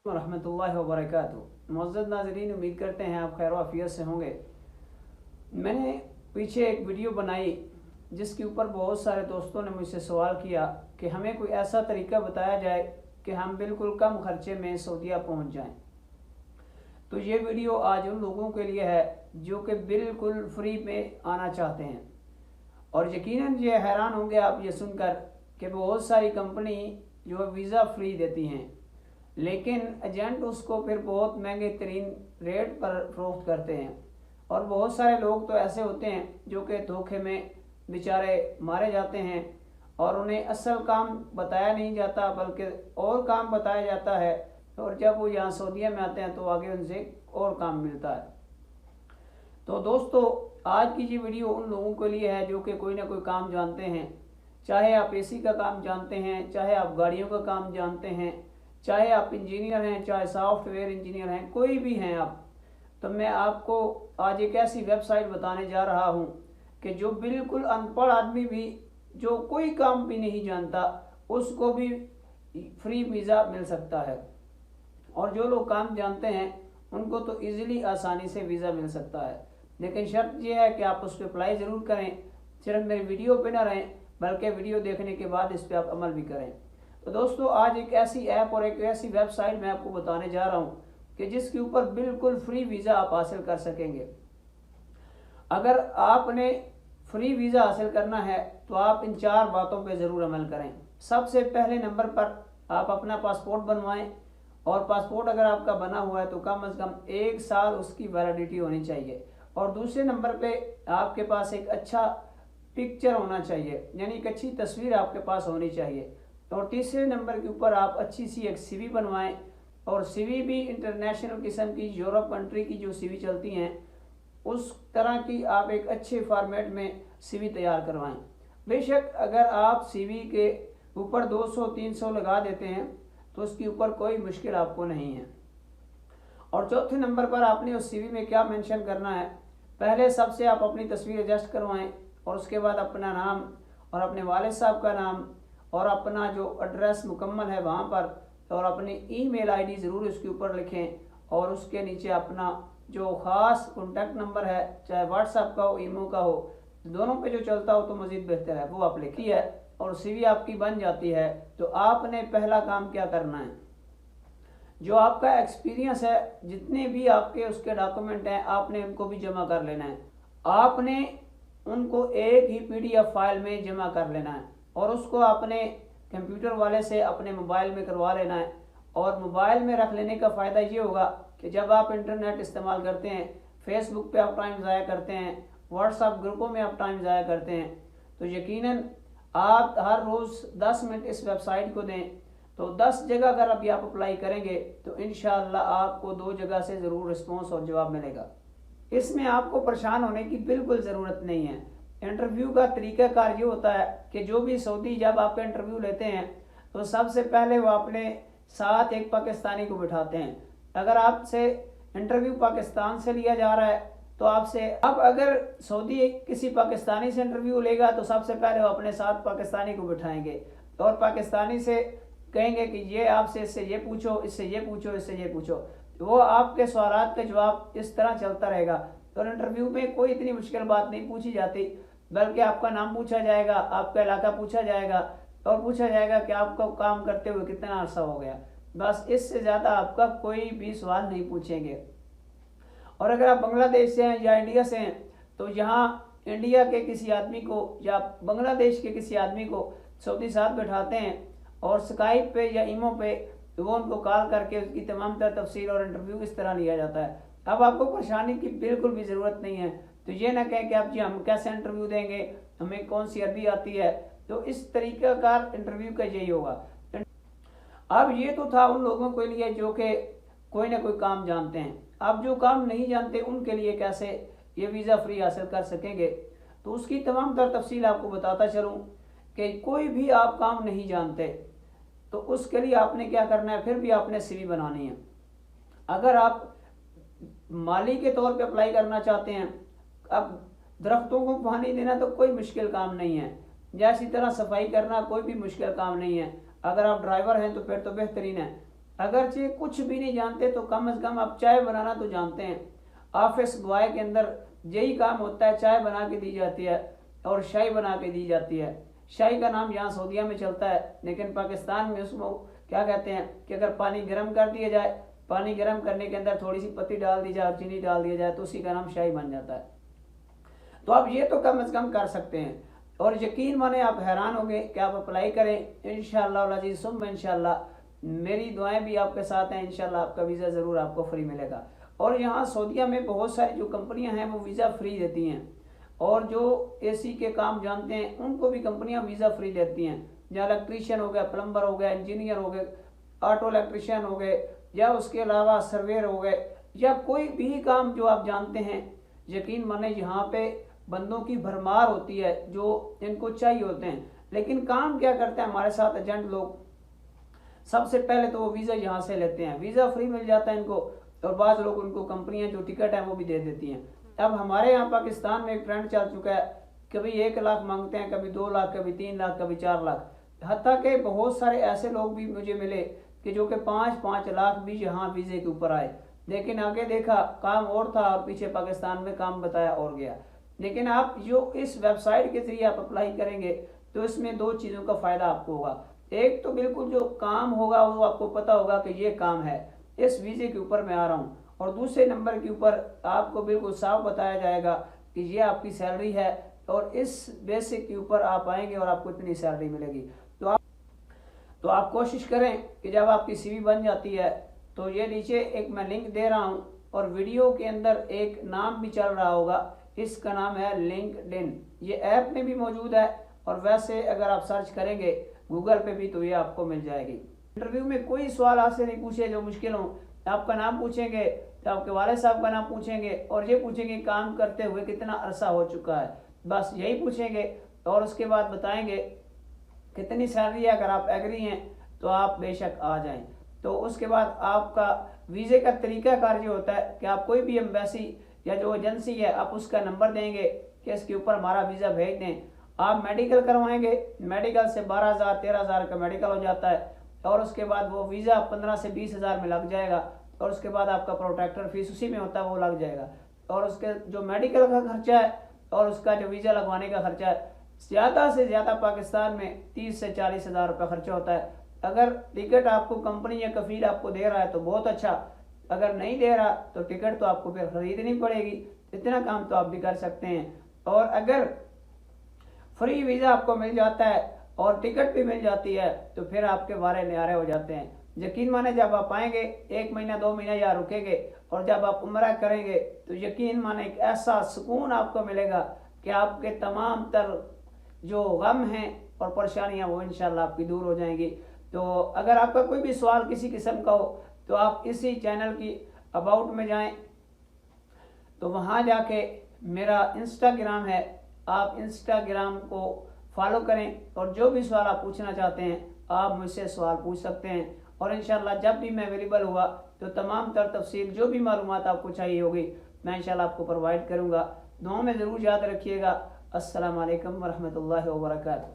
रहमतुल्लाहि व बरकातुहू। मुअज़्ज़ज़ नाज़रीन, उम्मीद करते हैं आप खैर आफियत से होंगे। मैंने पीछे एक वीडियो बनाई जिसके ऊपर बहुत सारे दोस्तों ने मुझसे सवाल किया कि हमें कोई ऐसा तरीका बताया जाए कि हम बिल्कुल कम खर्चे में सऊदीया पहुंच जाएं। तो ये वीडियो आज उन लोगों के लिए है जो कि बिल्कुल फ्री में आना चाहते हैं। और यकीनन ये हैरान होंगे आप ये सुनकर कि बहुत सारी कंपनी जो है वीज़ा फ्री देती हैं, लेकिन एजेंट उसको फिर बहुत महंगे तरीन रेट पर फरोख्त करते हैं। और बहुत सारे लोग तो ऐसे होते हैं जो कि धोखे में बेचारे मारे जाते हैं और उन्हें असल काम बताया नहीं जाता बल्कि और काम बताया जाता है, और जब वो यहाँ सऊदीया में आते हैं तो आगे उनसे और काम मिलता है। तो दोस्तों, आज की ये वीडियो उन लोगों के लिए है जो कि कोई ना कोई काम जानते हैं। चाहे आप एसी का काम जानते हैं, चाहे आप गाड़ियों का काम जानते हैं, चाहे आप इंजीनियर हैं, चाहे सॉफ्टवेयर इंजीनियर हैं, कोई भी हैं आप, तो मैं आपको आज एक ऐसी वेबसाइट बताने जा रहा हूं कि जो बिल्कुल अनपढ़ आदमी भी, जो कोई काम भी नहीं जानता, उसको भी फ्री वीज़ा मिल सकता है। और जो लोग काम जानते हैं उनको तो इजीली आसानी से वीज़ा मिल सकता है। लेकिन शर्त यह है कि आप उस पर अप्लाई ज़रूर करें। सिर्फ मेरी वीडियो पे ना रहें बल्कि वीडियो देखने के बाद इस पर आप अमल भी करें। तो दोस्तों, आज एक ऐसी ऐप और एक ऐसी वेबसाइट मैं आपको बताने जा रहा हूँ कि जिसके ऊपर बिल्कुल फ्री वीज़ा आप हासिल कर सकेंगे। अगर आपने फ्री वीज़ा हासिल करना है तो आप इन 4 बातों पे ज़रूर अमल करें। सबसे पहले नंबर पर आप अपना पासपोर्ट बनवाएं, और पासपोर्ट अगर आपका बना हुआ है तो कम से कम 1 साल उसकी वैलिडिटी होनी चाहिए। और दूसरे नंबर पे आपके पास एक अच्छा पिक्चर होना चाहिए, यानी एक अच्छी तस्वीर आपके पास होनी चाहिए। और तीसरे नंबर के ऊपर आप अच्छी सी एक सीवी बनवाएं, और सीवी भी इंटरनेशनल किस्म की, यूरोप कंट्री की जो सीवी चलती हैं उस तरह की आप एक अच्छे फॉर्मेट में सीवी तैयार करवाएं। बेशक अगर आप सीवी के ऊपर 200-300 लगा देते हैं तो उसके ऊपर कोई मुश्किल आपको नहीं है। और चौथे नंबर पर आपने उस सीवी में क्या मेंशन करना है, पहले सबसे आप अपनी तस्वीर एडजस्ट करवाएं, और उसके बाद अपना नाम और अपने वालिद साहब का नाम और अपना जो एड्रेस मुकम्मल है वहाँ पर, और अपनी ईमेल आईडी ज़रूर उसके ऊपर लिखें। और उसके नीचे अपना जो ख़ास कॉन्टैक्ट नंबर है, चाहे व्हाट्सएप का हो, ईमो का हो, दोनों पे जो चलता हो तो मज़ीद बेहतर है, वो आप लिखी है और सीवी आपकी बन जाती है। तो आपने पहला काम क्या करना है, जो आपका एक्सपीरियंस है, जितने भी आपके उसके डॉक्यूमेंट हैं, आपने उनको भी जमा कर लेना है। आपने उनको एक ही पीडीएफ फाइल में जमा कर लेना है और उसको अपने कंप्यूटर वाले से अपने मोबाइल में करवा लेना है। और मोबाइल में रख लेने का फ़ायदा ये होगा कि जब आप इंटरनेट इस्तेमाल करते हैं, फेसबुक पे आप टाइम ज़ाया करते हैं, व्हाट्सएप ग्रुपों में आप टाइम ज़ाया करते हैं, तो यकीनन आप हर रोज़ 10 मिनट इस वेबसाइट को दें तो 10 जगह अगर अभी आप अप्लाई करेंगे तो इंशाअल्लाह आपको 2 जगह से ज़रूर रिस्पॉन्स और जवाब मिलेगा। इसमें आपको परेशान होने की बिल्कुल ज़रूरत नहीं है। इंटरव्यू का तरीक़ाकार ये होता है कि जो भी सऊदी जब आपका इंटरव्यू लेते हैं तो सबसे पहले वो अपने साथ एक पाकिस्तानी को बिठाते हैं। अगर आपसे इंटरव्यू पाकिस्तान से लिया जा रहा है तो आपसे, अब अगर सऊदी किसी पाकिस्तानी से इंटरव्यू लेगा तो सबसे पहले वो अपने साथ पाकिस्तानी को बिठाएंगे और पाकिस्तानी से कहेंगे कि ये आपसे इससे ये पूछो, इससे ये पूछो, इससे ये पूछो। वो आपके सवालात का जवाब इस तरह चलता रहेगा। तो इंटरव्यू में कोई इतनी मुश्किल बात नहीं पूछी जाती, बल्कि आपका नाम पूछा जाएगा, आपका इलाका पूछा जाएगा और पूछा जाएगा कि आपको काम करते हुए कितना अर्सा हो गया। बस इससे ज़्यादा आपका कोई भी सवाल नहीं पूछेंगे। और अगर आप बांग्लादेश से हैं या इंडिया से हैं तो यहाँ इंडिया के किसी आदमी को या बांग्लादेश के किसी आदमी को सऊदी साथ बैठाते हैं और स्काइप पे या ईमो पे वो उनको कॉल करके उसकी तमाम तर तफसील और इंटरव्यू इस तरह लिया जाता है। अब आपको परेशानी की बिल्कुल भी ज़रूरत नहीं है। तो ये ना कहें कि आप जी हम कैसे इंटरव्यू देंगे, हमें कौन सी अरबी आती है। तो इस तरीक़ाकार इंटरव्यू का यही होगा। अब ये तो था उन लोगों के लिए जो कि कोई ना कोई काम जानते हैं। अब जो काम नहीं जानते उनके लिए कैसे ये वीज़ा फ्री हासिल कर सकेंगे, तो उसकी तमाम तर तफसील आपको बताता चलूँ कि कोई भी आप काम नहीं जानते तो उसके लिए आपने क्या करना है, फिर भी आपने सीवी बनानी है। अगर आप माली के तौर पे अप्लाई करना चाहते हैं, अब दरख्तों को पानी देना तो कोई मुश्किल काम नहीं है, जैसी तरह सफाई करना कोई भी मुश्किल काम नहीं है। अगर आप ड्राइवर हैं तो फिर तो बेहतरीन है। अगरचे कुछ भी नहीं जानते तो कम से कम आप चाय बनाना तो जानते हैं। ऑफिस बॉय के अंदर यही काम होता है, चाय बना के दी जाती है और शाही बना के दी जाती है। शाही का नाम यहाँ सऊदीया में चलता है, लेकिन पाकिस्तान में उसको क्या कहते हैं कि अगर पानी गर्म कर दिया जाए, पानी गर्म करने के अंदर थोड़ी सी पत्ती डाल दी जाए और चीनी डाल दिया जाए तो उसी का नाम शाही बन जाता है। तो आप ये तो कम से कम कर सकते हैं और यकीन माने आप हैरान होंगे कि आप अप्लाई करें इंशाअल्लाह अज़ीज़ सुम्मा इंशाअल्लाह। मेरी दुआएं भी आपके साथ हैं, इंशाअल्लाह आपका वीज़ा ज़रूर आपको फ्री मिलेगा। और यहाँ सऊदीया में बहुत सारी जो कंपनियां हैं वो वीज़ा फ्री देती हैं और जो एसी के काम जानते हैं उनको भी कंपनियां वीज़ा फ्री देती हैं। या इलेक्ट्रीशियन हो गया, प्लम्बर हो गया, इंजीनियर हो गए, ऑटो इलेक्ट्रीशियन हो गए, या उसके अलावा सर्वेयर हो गए, या कोई भी काम जो आप जानते हैं, यकीन माने यहाँ पे बंदों की भरमार होती है जो इनको चाहिए होते हैं। लेकिन काम क्या करते हैं हमारे साथ एजेंट लोग, सबसे पहले तो वो वीज़ा यहाँ से लेते हैं, वीज़ा फ्री मिल जाता है इनको, और बाद लोग उनको कंपनियां जो टिकट है वो भी दे देती हैं। अब हमारे यहाँ पाकिस्तान में एक ट्रेंड चल चुका है, कभी 1 लाख मांगते हैं, कभी 2 लाख, कभी 3 लाख, कभी 4 लाख। हत्ता के बहुत सारे ऐसे लोग भी मुझे मिले कि जो कि 5-5 लाख भी यहाँ वीज़े के ऊपर आए, लेकिन आगे देखा काम और था और पीछे पाकिस्तान में काम बताया और गया। लेकिन आप जो इस वेबसाइट के जरिए आप अप्लाई करेंगे तो इसमें 2 चीज़ों का फ़ायदा आपको होगा। एक तो बिल्कुल जो काम होगा वो आपको पता होगा कि ये काम है, इस वीज़े के ऊपर मैं आ रहा हूँ, और दूसरे नंबर के ऊपर आपको बिल्कुल साफ बताया जाएगा कि ये आपकी सैलरी है और इस बेसिक के ऊपर आप आएंगे और आपको इतनी सैलरी मिलेगी। तो आप कोशिश करें कि जब आपकी सीवी बन जाती है तो ये नीचे एक मैं लिंक दे रहा हूँ और वीडियो के अंदर एक नाम भी चल रहा होगा, इसका नाम है लिंक्डइन। ये ऐप में भी मौजूद है और वैसे अगर आप सर्च करेंगे गूगल पे भी तो ये आपको मिल जाएगी। इंटरव्यू में कोई सवाल आपसे नहीं पूछे जो मुश्किल हो, आपका नाम पूछेंगे तो आपके वाले साहब का नाम पूछेंगे और ये पूछेंगे काम करते हुए कितना अरसा हो चुका है, बस यही पूछेंगे। और उसके बाद बताएंगे कितनी सैलरी है, अगर आप एग्री हैं तो आप बेशक आ जाएं। तो उसके बाद आपका वीज़े का तरीका कार ये होता है कि आप कोई भी एम्बेसी या जो एजेंसी है आप उसका नंबर देंगे कि इसके ऊपर हमारा वीज़ा भेज दें। आप मेडिकल करवाएंगे, मेडिकल से 12,000-13,000 का मेडिकल हो जाता है और उसके बाद वो वीज़ा 15 से 20 हज़ार में लग जाएगा और उसके बाद आपका प्रोटेक्टर फीस उसी में होता है वो लग जाएगा। और उसके जो मेडिकल का खर्चा है और उसका जो वीज़ा लगवाने का खर्चा है, ज़्यादा से ज़्यादा पाकिस्तान में 30 से 40 हज़ार रुपये खर्चा होता है। अगर टिकट आपको कंपनी या कफील आपको दे रहा है तो बहुत अच्छा, अगर नहीं दे रहा तो टिकट तो आपको फिर खरीदनी पड़ेगी। इतना काम तो आप भी कर सकते हैं। और अगर फ्री वीज़ा आपको मिल जाता है और टिकट भी मिल जाती है तो फिर आपके वारे न्यारे हो जाते हैं। यकीन माने जब आप आएंगे 1 महीना 2 महीना यहाँ रुकेंगे और जब आप उम्रा करेंगे तो यकीन माने एक ऐसा सुकून आपको मिलेगा कि आपके तमाम तर जो गम हैं और परेशानियां वो इंशाल्लाह आपकी दूर हो जाएंगी। तो अगर आपका कोई भी सवाल किसी किस्म का हो तो आप इसी चैनल की अबाउट में जाएं, तो वहाँ जाके मेरा इंस्टाग्राम है, आप इंस्टाग्राम को फॉलो करें और जो भी सवाल आप पूछना चाहते हैं आप मुझसे सवाल पूछ सकते हैं। और इंशाल्लाह जब भी मैं अवेलेबल हुआ तो तमाम तर तफसील जो भी मालूमात आपको चाहिए होगी मैं इंशाल्लाह आपको प्रोवाइड करूँगा। दुआ में ज़रूर याद रखिएगा। अस्सलाम वालेकुम वरहमतुल्लाहि वबरकातुहू।